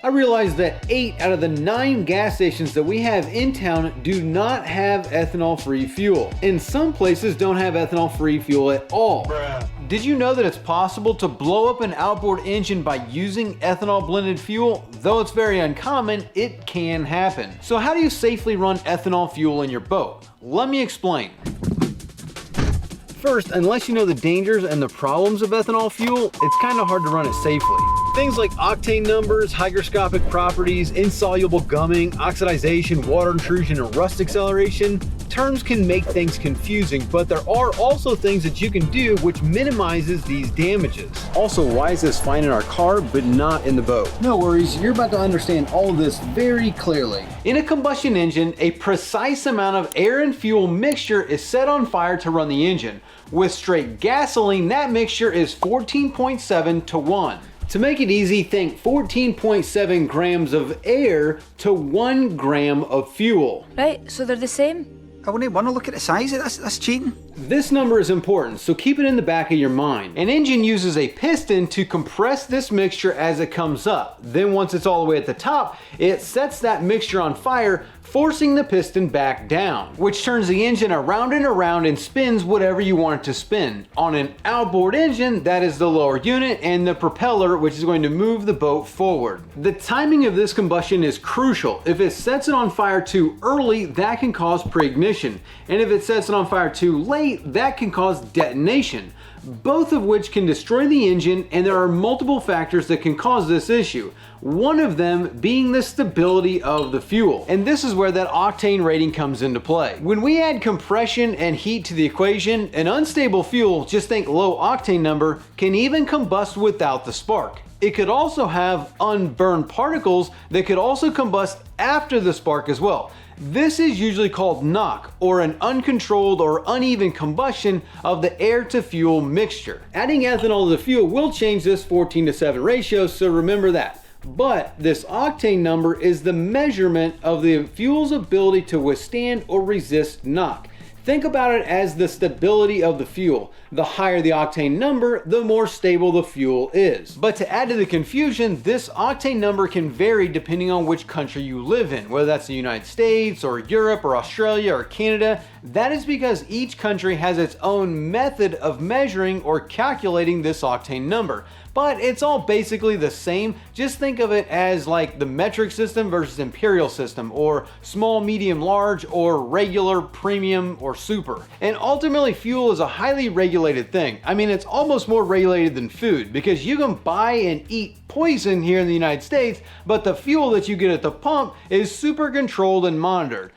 realized that 8 out of the 9 gas stations that we have in town do not have ethanol-free fuel. And some places don't have ethanol-free fuel at all. Bruh. Did you know that it's possible to blow up an outboard engine by using ethanol blended fuel? Though it's very uncommon, it can happen. So how do you safely run ethanol fuel in your boat? Let me explain. First, unless you know the dangers and the problems of ethanol fuel, it's kind of hard to run it safely. Things like octane numbers, hygroscopic properties, insoluble gumming, oxidization, water intrusion, and rust acceleration, terms can make things confusing, but there are also things that you can do which minimizes these damages. Also, why is this fine in our car but not in the boat? No worries, you're about to understand all of this very clearly. In a combustion engine, a precise amount of air and fuel mixture is set on fire to run the engine. With straight gasoline, that mixture is 14.7 to 1. To make it easy, think 14.7 grams of air to 1 gram of fuel. Right, so they're the same? I wouldn't want to look at the size of this. That's cheating. This number is important, so keep it in the back of your mind. An engine uses a piston to compress this mixture as it comes up. Then once it's all the way at the top, it sets that mixture on fire, forcing the piston back down, which turns the engine around and around and spins whatever you want it to spin. On an outboard engine, that is the lower unit and the propeller, which is going to move the boat forward. The timing of this combustion is crucial. If it sets it on fire too early, that can cause pre-ignition. And if it sets it on fire too late, that can cause detonation, both of which can destroy the engine, and there are multiple factors that can cause this issue. One of them being the stability of the fuel. And this is where that octane rating comes into play. When we add compression and heat to the equation, an unstable fuel, just think low octane number, can even combust without the spark. It could also have unburned particles that could also combust after the spark as well. This is usually called knock, or an uncontrolled or uneven combustion of the air to fuel mixture. Adding ethanol to the fuel will change this 14:7 ratio, so remember that. But this octane number is the measurement of the fuel's ability to withstand or resist knock. Think about it as the stability of the fuel. The higher the octane number, the more stable the fuel is. But to add to the confusion, this octane number can vary depending on which country you live in, whether that's the United States or Europe or Australia or Canada. That is because each country has its own method of measuring or calculating this octane number. But it's all basically the same. Just think of it as like the metric system versus imperial system, or small, medium, large, or regular, premium, or super. And ultimately, fuel is a highly regulated thing. I mean, it's almost more regulated than food, because you can buy and eat poison here in the United States, but the fuel that you get at the pump is super controlled and monitored.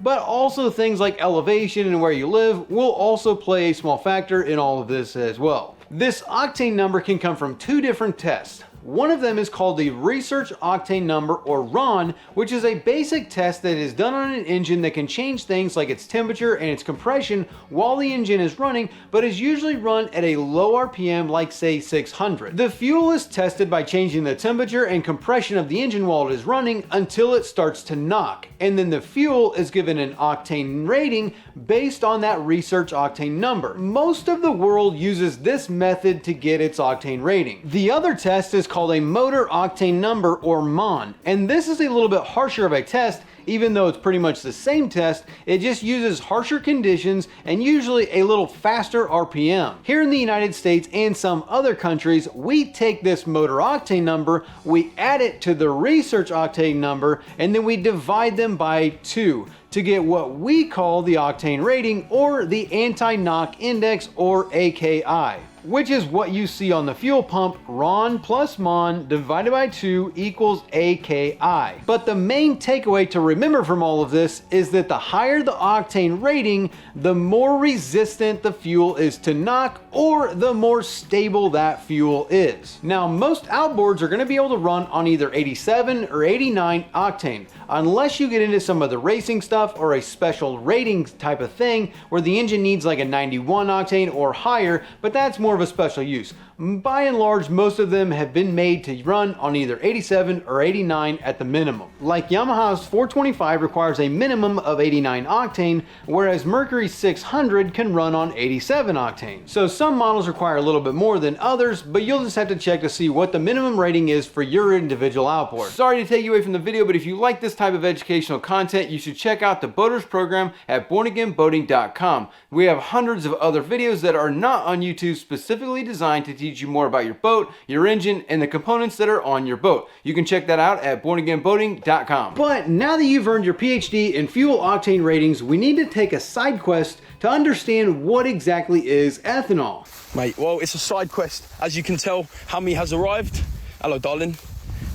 But also things like elevation and where you live will also play a small factor in all of this as well. This octane number can come from 2 different tests. One of them is called the Research Octane Number, or RON, which is a basic test that is done on an engine that can change things like its temperature and its compression while the engine is running, but is usually run at a low RPM, like say 600. The fuel is tested by changing the temperature and compression of the engine while it is running until it starts to knock, and then the fuel is given an octane rating based on that Research Octane Number. Most of the world uses this method to get its octane rating. The other test is called a Motor Octane Number, or MON, and this is a little bit harsher of a test. Even though it's pretty much the same test, it just uses harsher conditions and usually a little faster RPM. Here in the United States and some other countries, we take this motor octane number, we add it to the research octane number, and then we divide them by 2 to get what we call the octane rating, or the anti-knock index, or AKI, which is what you see on the fuel pump. RON plus MON divided by 2 equals AKI. But the main takeaway to remember from all of this is that the higher the octane rating, the more resistant the fuel is to knock, or the more stable that fuel is. Now, most outboards are going to be able to run on either 87 or 89 octane, unless you get into some of the racing stuff or a special rating type of thing where the engine needs like a 91 octane or higher, but that's more of a special use. By and large, most of them have been made to run on either 87 or 89 at the minimum. Like Yamaha's 425 requires a minimum of 89 octane, whereas Mercury 600 can run on 87 octane. So some models require a little bit more than others, but you'll just have to check to see what the minimum rating is for your individual outboard. Sorry to take you away from the video, but if you like this type of educational content, you should check out the Boaters program at bornagainboating.com. We have hundreds of other videos that are not on YouTube specifically designed to teach you more about your boat, your engine, and the components that are on your boat. You can check that out at bornagainboating.com. But now that you've earned your PhD in fuel octane ratings, we need to take a side quest to understand what exactly is ethanol. Mate, well, it's a side quest. As you can tell, Hammy has arrived. Hello, darling.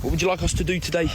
What would you like us to do today?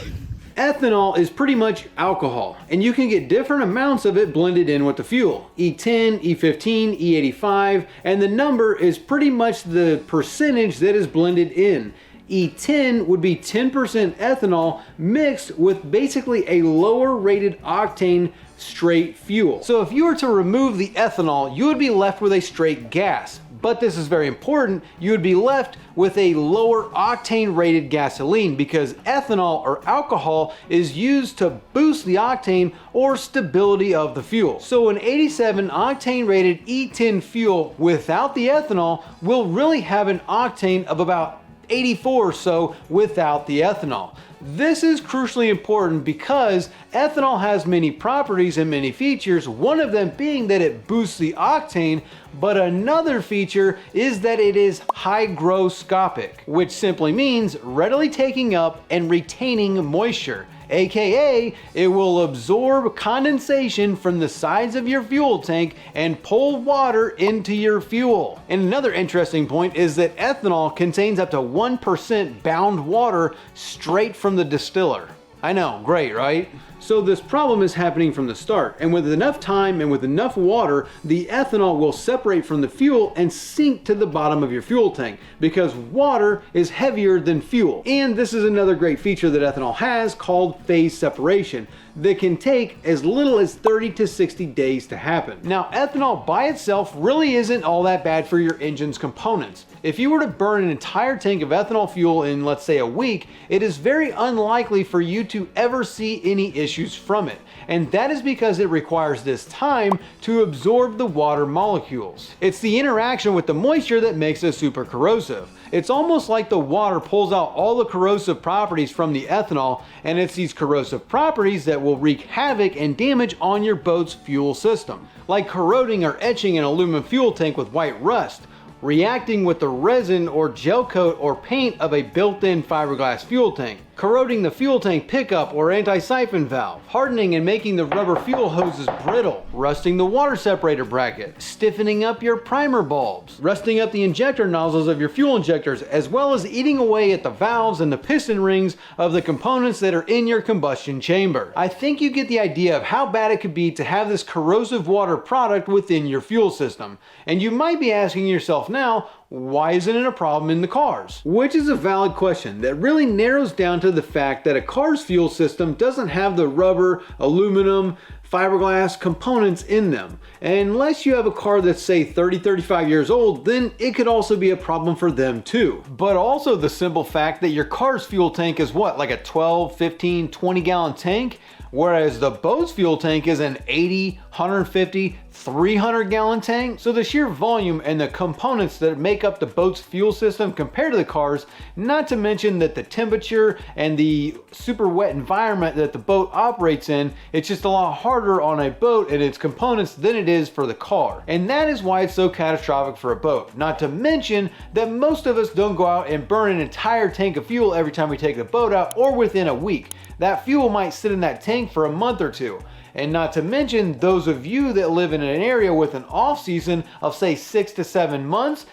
Ethanol is pretty much alcohol, and you can get different amounts of it blended in with the fuel. E10, E15, E85, and the number is pretty much the percentage that is blended in. E10 would be 10% ethanol mixed with basically a lower rated octane straight fuel. So if you were to remove the ethanol, you would be left with a straight gas. But this is very important, you would be left with a lower octane rated gasoline because ethanol or alcohol is used to boost the octane or stability of the fuel. So an 87 octane rated E10 fuel without the ethanol will really have an octane of about 84 or so without the ethanol. This is crucially important because ethanol has many properties and many features, one of them being that it boosts the octane, but another feature is that it is hygroscopic, which simply means readily taking up and retaining moisture. AKA, it will absorb condensation from the sides of your fuel tank and pull water into your fuel. And another interesting point is that ethanol contains up to 1% bound water straight from the distiller. I know, great, right? So this problem is happening from the start, and with enough time and with enough water, the ethanol will separate from the fuel and sink to the bottom of your fuel tank because water is heavier than fuel. And this is another great feature that ethanol has called phase separation that can take as little as 30 to 60 days to happen. Now, ethanol by itself really isn't all that bad for your engine's components. If you were to burn an entire tank of ethanol fuel in, let's say, a week, it is very unlikely for you to ever see any issues from it. And that is because it requires this time to absorb the water molecules. It's the interaction with the moisture that makes it super corrosive. It's almost like the water pulls out all the corrosive properties from the ethanol, and it's these corrosive properties that will wreak havoc and damage on your boat's fuel system. Like corroding or etching an aluminum fuel tank with white rust, reacting with the resin or gel coat or paint of a built-in fiberglass fuel tank, corroding the fuel tank pickup or anti-siphon valve, hardening and making the rubber fuel hoses brittle, rusting the water separator bracket, stiffening up your primer bulbs, rusting up the injector nozzles of your fuel injectors, as well as eating away at the valves and the piston rings of the components that are in your combustion chamber. I think you get the idea of how bad it could be to have this corrosive water product within your fuel system. And you might be asking yourself now, why isn't it a problem in the cars? Which is a valid question that really narrows down to the fact that a car's fuel system doesn't have the rubber, aluminum, fiberglass components in them. And unless you have a car that's say 35 years old, then it could also be a problem for them too. But also the simple fact that your car's fuel tank is what, like a 12, 15, 20 gallon tank? Whereas the boat's fuel tank is an 80, 150, 300 gallon tank. So the sheer volume and the components that make up the boat's fuel system compared to the cars, not to mention that the temperature and the super wet environment that the boat operates in, it's just a lot harder on a boat and its components than it is for the car. And that is why it's so catastrophic for a boat. Not to mention that most of us don't go out and burn an entire tank of fuel every time we take the boat out or within a week. That fuel might sit in that tank for a month or two. And not to mention those of you that live in an area with an off season of say 6 to 7 months,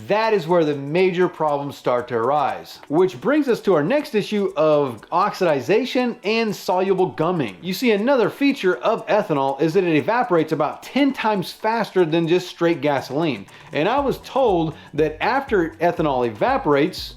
that is where the major problems start to arise. Which brings us to our next issue of oxidization and soluble gumming. You see, another feature of ethanol is that it evaporates about 10 times faster than just straight gasoline. And I was told that after ethanol evaporates,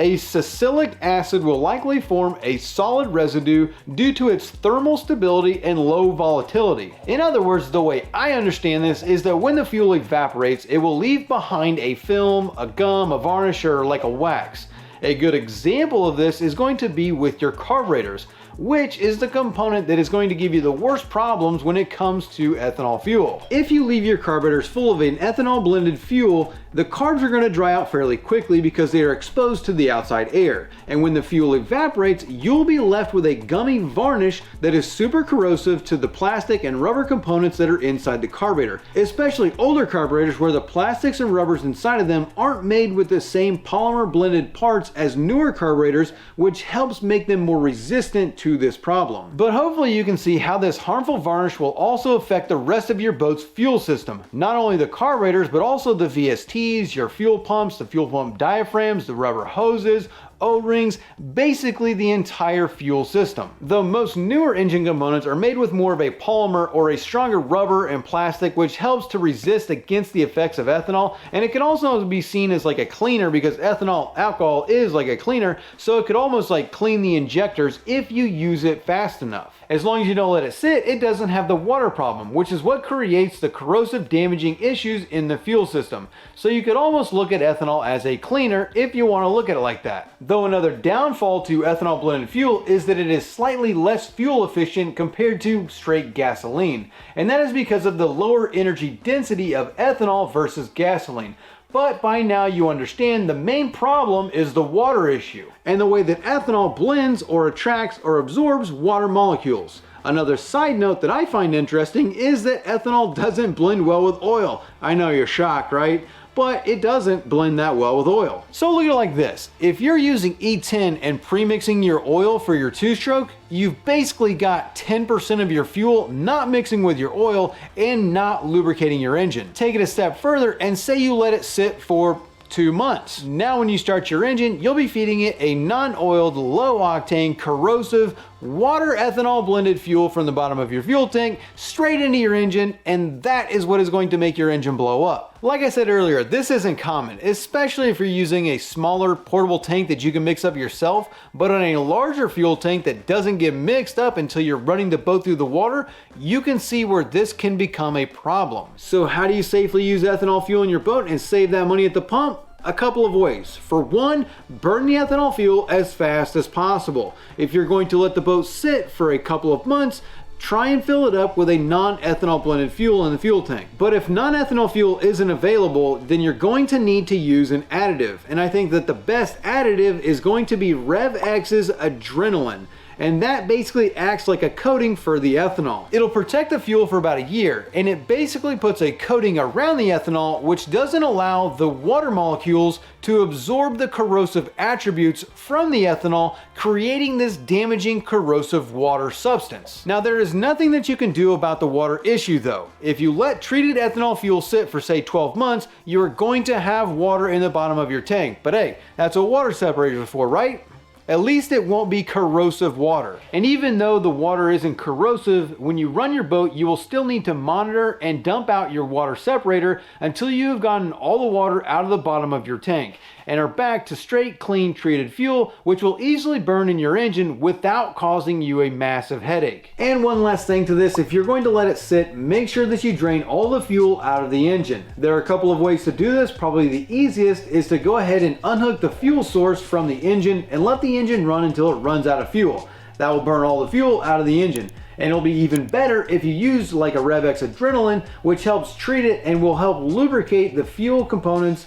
A salicylic acid will likely form a solid residue due to its thermal stability and low volatility. In other words, the way I understand this is that when the fuel evaporates, it will leave behind a film, a gum, a varnish, or like a wax. A good example of this is going to be with your carburetors, which is the component that is going to give you the worst problems when it comes to ethanol fuel. If you leave your carburetors full of an ethanol blended fuel, the carbs are going to dry out fairly quickly because they are exposed to the outside air. And when the fuel evaporates, you'll be left with a gummy varnish that is super corrosive to the plastic and rubber components that are inside the carburetor. Especially older carburetors where the plastics and rubbers inside of them aren't made with the same polymer blended parts as newer carburetors, which helps make them more resistant to this problem. But hopefully you can see how this harmful varnish will also affect the rest of your boat's fuel system. Not only the carburetors, but also the VSTs, your fuel pumps, the fuel pump diaphragms, the rubber hoses, O-rings, basically the entire fuel system. Though most newer engine components are made with more of a polymer or a stronger rubber and plastic, which helps to resist against the effects of ethanol, and it can also be seen as like a cleaner because ethanol alcohol is like a cleaner, so it could almost like clean the injectors if you use it fast enough. As long as you don't let it sit, it doesn't have the water problem, which is what creates the corrosive damaging issues in the fuel system. So you could almost look at ethanol as a cleaner if you want to look at it like that. Though another downfall to ethanol blended fuel is that it is slightly less fuel efficient compared to straight gasoline. And that is because of the lower energy density of ethanol versus gasoline. But by now you understand the main problem is the water issue and the way that ethanol blends or attracts or absorbs water molecules. Another side note that I find interesting is that ethanol doesn't blend well with oil. I know you're shocked, right? But it doesn't blend that well with oil. So look at it like this. If you're using E10 and premixing your oil for your two-stroke, you've basically got 10% of your fuel not mixing with your oil and not lubricating your engine. Take it a step further and say you let it sit for 2 months. Now when you start your engine, you'll be feeding it a non-oiled, low-octane, corrosive, water ethanol blended fuel from the bottom of your fuel tank straight into your engine, and that is what is going to make your engine blow up. Like I said earlier, this isn't common, especially if you're using a smaller portable tank that you can mix up yourself, but on a larger fuel tank that doesn't get mixed up until you're running the boat through the water, you can see where this can become a problem. So how do you safely use ethanol fuel in your boat and save that money at the pump? A couple of ways. For one, burn the ethanol fuel as fast as possible. If you're going to let the boat sit for a couple of months, try and fill it up with a non-ethanol blended fuel in the fuel tank. But if non-ethanol fuel isn't available, then you're going to need to use an additive. And I think that the best additive is going to be RevX's Adrenaline. And that basically acts like a coating for the ethanol. It'll protect the fuel for about a year, and it basically puts a coating around the ethanol which doesn't allow the water molecules to absorb the corrosive attributes from the ethanol, creating this damaging corrosive water substance. Now there is nothing that you can do about the water issue though. If you let treated ethanol fuel sit for say 12 months, you are going to have water in the bottom of your tank. But hey, that's what water separator is for, right? At least it won't be corrosive water. And even though the water isn't corrosive, when you run your boat, you will still need to monitor and dump out your water separator until you have gotten all the water out of the bottom of your tank and are back to straight, clean, treated fuel, which will easily burn in your engine without causing you a massive headache. And one last thing to this, if you're going to let it sit, make sure that you drain all the fuel out of the engine. There are a couple of ways to do this. Probably the easiest is to go ahead and unhook the fuel source from the engine and let the engine run until it runs out of fuel. That will burn all the fuel out of the engine. And it'll be even better if you use like a RevX Adrenaline, which helps treat it and will help lubricate the fuel components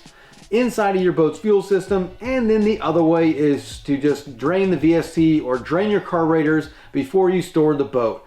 inside of your boat's fuel system. And then the other way is to just drain the VST or drain your carburetors before you store the boat.